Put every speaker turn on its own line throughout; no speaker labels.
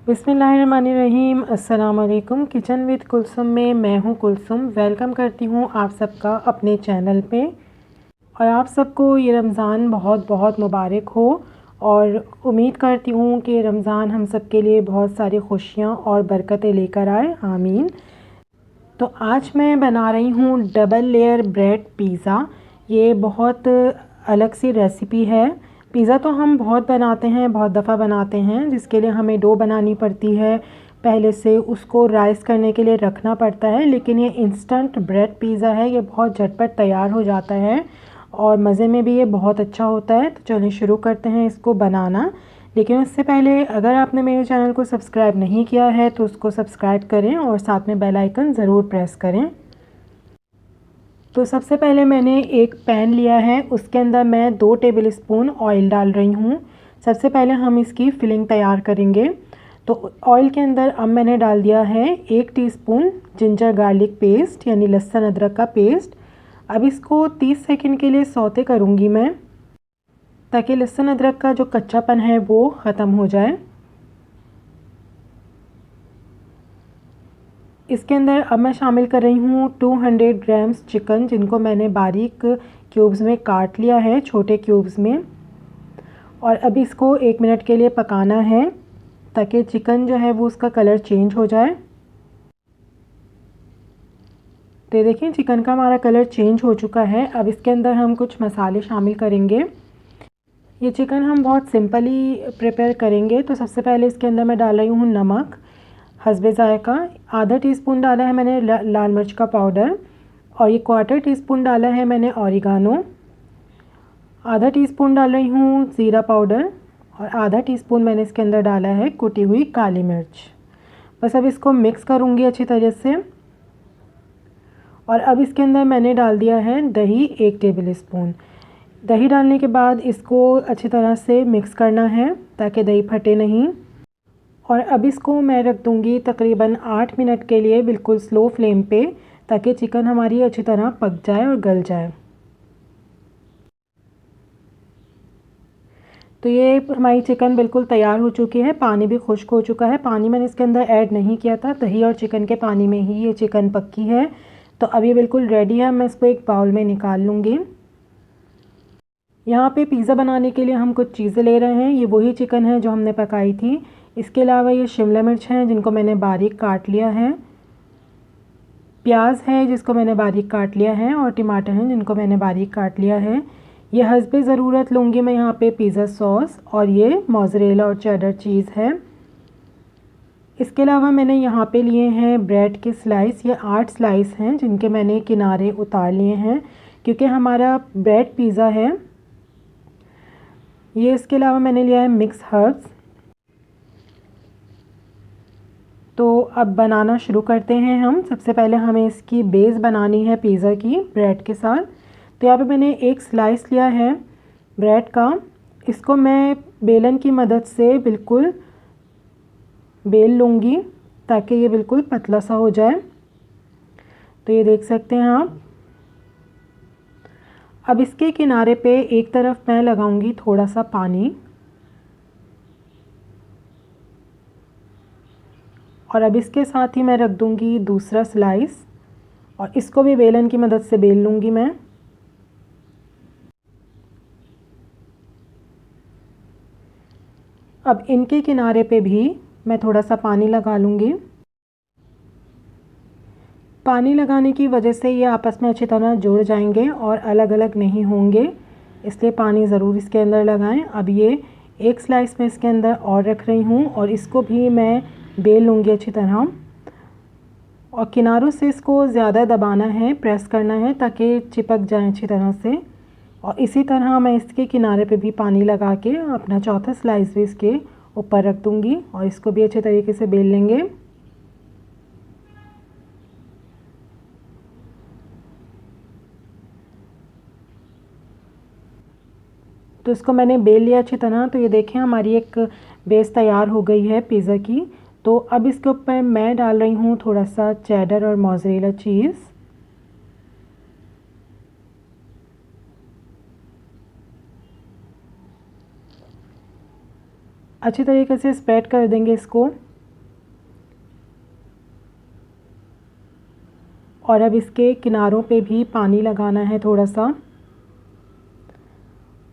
बिस्मिल्लाहिर्रहमानिर्रहीम। अस्सलाम वालेकुम। किचन विद कुलसुम में मैं हूँ कुलसुम। वेलकम करती हूँ आप सबका अपने चैनल पे। और आप सबको ये रमज़ान बहुत बहुत मुबारक हो और उम्मीद करती हूँ कि रमज़ान हम सब के लिए बहुत सारी खुशियाँ और बरकतें लेकर आए। आमीन। तो आज मैं बना रही हूँ डबल लेयर ब्रेड पिज़्ज़ा। ये बहुत अलग सी रेसिपी है। पिज़्ज़ा तो हम बहुत बनाते हैं, बहुत दफ़ा बनाते हैं, जिसके लिए हमें डो बनानी पड़ती है, पहले से उसको राइस करने के लिए रखना पड़ता है। लेकिन ये इंस्टेंट ब्रेड पिज़्ज़ा है, ये बहुत झटपट तैयार हो जाता है और मज़े में भी ये बहुत अच्छा होता है। तो चलिए शुरू करते हैं इसको बनाना। लेकिन उससे पहले अगर आपने मेरे चैनल को सब्सक्राइब नहीं किया है तो उसको सब्सक्राइब करें और साथ में बेल आइकन ज़रूर प्रेस करें। तो सबसे पहले मैंने एक पैन लिया है, उसके अंदर मैं 2 टेबल स्पून ऑयल डाल रही हूँ। सबसे पहले हम इसकी फिलिंग तैयार करेंगे। तो ऑयल के अंदर अब मैंने डाल दिया है 1 टीस्पून जिंजर गार्लिक पेस्ट, यानी लहसुन अदरक का पेस्ट। अब इसको 30 सेकंड के लिए सौते करूँगी मैं, ताकि लहसुन अदरक का जो कच्चापन है वो ख़त्म हो जाए। इसके अंदर अब मैं शामिल कर रही हूँ 200 ग्राम्स चिकन, जिनको मैंने बारीक क्यूब्स में काट लिया है, छोटे क्यूब्स में। और अब इसको 1 मिनट के लिए पकाना है, ताकि चिकन जो है वो उसका कलर चेंज हो जाए। तो ये देखिए चिकन का हमारा कलर चेंज हो चुका है। अब इसके अंदर हम कुछ मसाले शामिल करेंगे। ये चिकन हम बहुत सिंपली प्रिपेयर करेंगे। तो सबसे पहले इसके अंदर मैं डाल रही हूँ नमक हस्बे ज़ायक़ा। आधा टीस्पून डाला है मैंने लाल मिर्च का पाउडर, और ये 1/4 टीस्पून डाला है मैंने ऑरिगानो। आधा टीस्पून डाल रही हूँ ज़ीरा पाउडर, और आधा टीस्पून मैंने इसके अंदर डाला है कुटी हुई काली मिर्च। बस अब इसको मिक्स करूँगी अच्छी तरह से। और अब इसके अंदर मैंने डाल दिया है दही 1 टेबल स्पून। दही डालने के बाद इसको अच्छी तरह से मिक्स करना है, ताकि दही फटे नहीं। और अब इसको मैं रख दूँगी तकरीबन 8 मिनट के लिए बिल्कुल स्लो फ्लेम पे, ताकि चिकन हमारी अच्छी तरह पक जाए और गल जाए। तो ये हमारी चिकन बिल्कुल तैयार हो चुकी है, पानी भी खुश्क हो चुका है। पानी मैंने इसके अंदर ऐड नहीं किया था, दही और चिकन के पानी में ही ये चिकन पक्की है। तो अब ये बिल्कुल रेडी है। मैं इसको एक बाउल में निकाल लूँगी। यहाँ पे पिज़्ज़ा बनाने के लिए हम कुछ चीज़ें ले रहे हैं। ये वही चिकन है जो हमने पकाई थी। इसके अलावा ये शिमला मिर्च हैं, जिनको मैंने बारीक काट लिया है। प्याज है, जिसको मैंने बारीक काट लिया है, और टमाटर हैं, जिनको मैंने बारीक काट लिया है। ये हस्बे ज़रूरत लूँगी मैं यहाँ पे पिज़्ज़ा सॉस, और ये मोज़रेला और चेडर चीज़ है। इसके अलावा मैंने यहाँ पे लिए हैं ब्रेड के स्लाइस। ये 8 स्लाइस हैं, जिनके मैंने किनारे उतार लिए हैं, क्योंकि हमारा ब्रेड पिज़्ज़ा है। ये इसके अलावा मैंने लिया है मिक्स हर्ब्स। तो अब बनाना शुरू करते हैं हम। सबसे पहले हमें इसकी बेस बनानी है पिज़्ज़ा की ब्रेड के साथ। तो यहाँ पे मैंने एक स्लाइस लिया है ब्रेड का। इसको मैं बेलन की मदद से बिल्कुल बेल लूँगी, ताकि ये बिल्कुल पतला सा हो जाए। तो ये देख सकते हैं आप। अब इसके किनारे पे एक तरफ मैं लगाऊंगी थोड़ा सा पानी, और अब इसके साथ ही मैं रख दूंगी दूसरा स्लाइस, और इसको भी बेलन की मदद से बेल लूँगी मैं। अब इनके किनारे पे भी मैं थोड़ा सा पानी लगा लूँगी। पानी लगाने की वजह से ये आपस में अच्छी तरह जुड़ जाएंगे और अलग अलग नहीं होंगे, इसलिए पानी ज़रूर इसके अंदर लगाएं। अब ये एक स्लाइस में इसके अंदर और रख रही हूँ, और इसको भी मैं बेल लूँगी अच्छी तरह। और किनारों से इसको ज़्यादा दबाना है, प्रेस करना है, ताकि चिपक जाए अच्छी तरह से। और इसी तरह मैं इसके किनारे पे भी पानी लगा के अपना चौथा स्लाइस भी इसके ऊपर रख दूँगी, और इसको भी अच्छे तरीके से बेल लेंगे। तो इसको मैंने बेल लिया अच्छी तरह। तो ये देखें हमारी एक बेस तैयार हो गई है पिज़्ज़ा की। तो अब इसके ऊपर मैं डाल रही हूँ थोड़ा सा चेडर और मोज़रेला चीज़। अच्छी तरीके से स्प्रेड कर देंगे इसको। और अब इसके किनारों पे भी पानी लगाना है थोड़ा सा।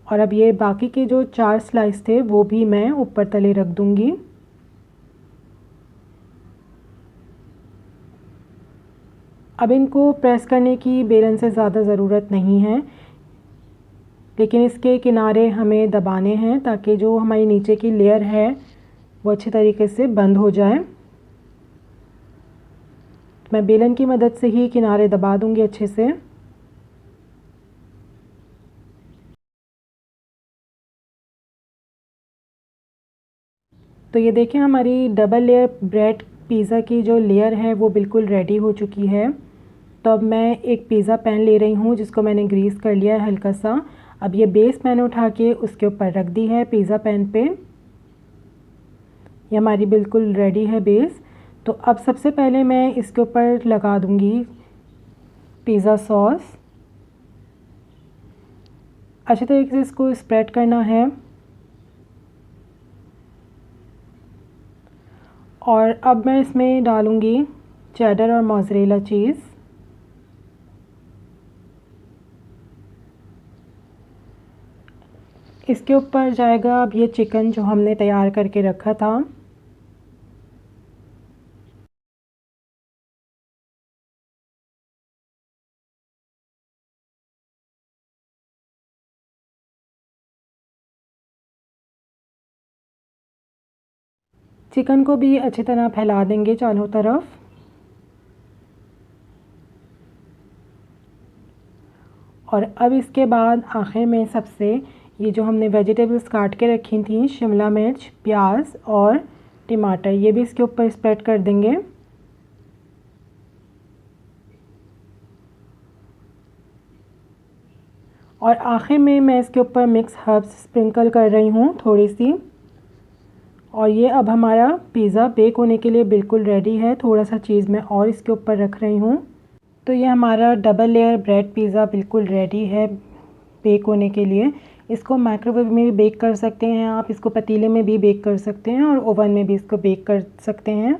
और अब ये बाकी के जो 4 स्लाइस थे वो भी मैं ऊपर तले रख दूँगी। अब इनको प्रेस करने की बेलन से ज़्यादा ज़रूरत नहीं है, लेकिन इसके किनारे हमें दबाने हैं ताकि जो हमारी नीचे की लेयर है वो अच्छे तरीके से बंद हो जाए। मैं बेलन की मदद से ही किनारे दबा दूंगी अच्छे से। तो ये देखें, हमारी डबल लेयर ब्रेड पिज़्ज़ा की जो लेयर है वो बिल्कुल रेडी हो चुकी है। तो अब मैं एक पिज़्ज़ा पैन ले रही हूँ जिसको मैंने ग्रीस कर लिया है हल्का सा। अब ये बेस पैन उठा के उसके ऊपर रख दी है पिज़्ज़ा पैन पे। ये हमारी बिल्कुल रेडी है बेस। तो अब सबसे पहले मैं इसके ऊपर लगा दूँगी पिज़्ज़ा सॉस। अच्छे तरीके से इसको स्प्रेड करना है। और अब मैं इसमें डालूँगी चेडर और मोज़रेला चीज़। इसके ऊपर जाएगा अब ये चिकन जो हमने तैयार करके रखा था। चिकन को भी अच्छी तरह फैला देंगे चारों तरफ। और अब इसके बाद आखिर में सबसे ये जो हमने वेजिटेबल्स काट के रखी थी, शिमला मिर्च, प्याज और टमाटर, ये भी इसके ऊपर स्प्रेड कर देंगे। और आखिर में मैं इसके ऊपर मिक्स हर्ब्स स्प्रिंकल कर रही हूँ थोड़ी सी। और ये अब हमारा पिज़्ज़ा बेक होने के लिए बिल्कुल रेडी है। थोड़ा सा चीज़ मैं और इसके ऊपर रख रही हूँ। तो ये हमारा डबल लेयर ब्रेड पिज़्ज़ा बिल्कुल रेडी है बेक होने के लिए। इसको माइक्रोवेव में भी बेक कर सकते हैं आप, इसको पतीले में भी बेक कर सकते हैं और ओवन में भी इसको बेक कर सकते हैं।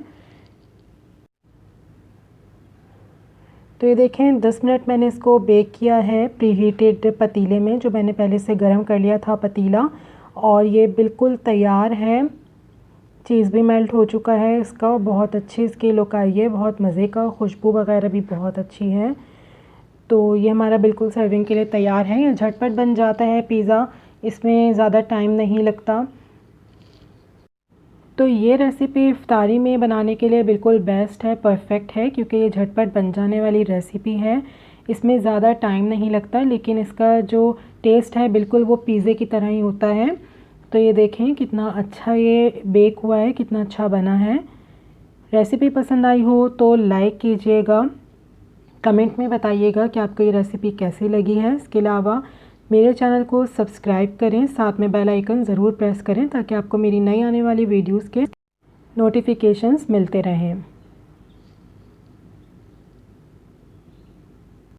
तो ये देखें 10 मिनट मैंने इसको बेक किया है प्रीहीटेड पतीले में, जो मैंने पहले से गर्म कर लिया था पतीला। और ये बिल्कुल तैयार है। चीज़ भी मेल्ट हो चुका है इसका, बहुत अच्छी इसकी लुक आई है, बहुत मज़े का, खुशबू वगैरह भी बहुत अच्छी है। तो ये हमारा बिल्कुल सर्विंग के लिए तैयार है। ये झटपट बन जाता है पिज़्ज़ा, इसमें ज़्यादा टाइम नहीं लगता। तो ये रेसिपी इफ्तारी में बनाने के लिए बिल्कुल बेस्ट है, परफेक्ट है, क्योंकि ये झटपट बन जाने वाली रेसिपी है। इसमें ज़्यादा टाइम नहीं लगता, लेकिन इसका जो टेस्ट है बिल्कुल वो पिज़्ज़े की तरह ही होता है। तो ये देखें कितना अच्छा ये बेक हुआ है, कितना अच्छा बना है। रेसिपी पसंद आई हो तो लाइक कीजिएगा, कमेंट में बताइएगा कि आपको ये रेसिपी कैसी लगी है। इसके अलावा मेरे चैनल को सब्सक्राइब करें, साथ में बेल आइकन ज़रूर प्रेस करें ताकि आपको मेरी नई आने वाली वीडियोस के नोटिफिकेशंस मिलते रहें।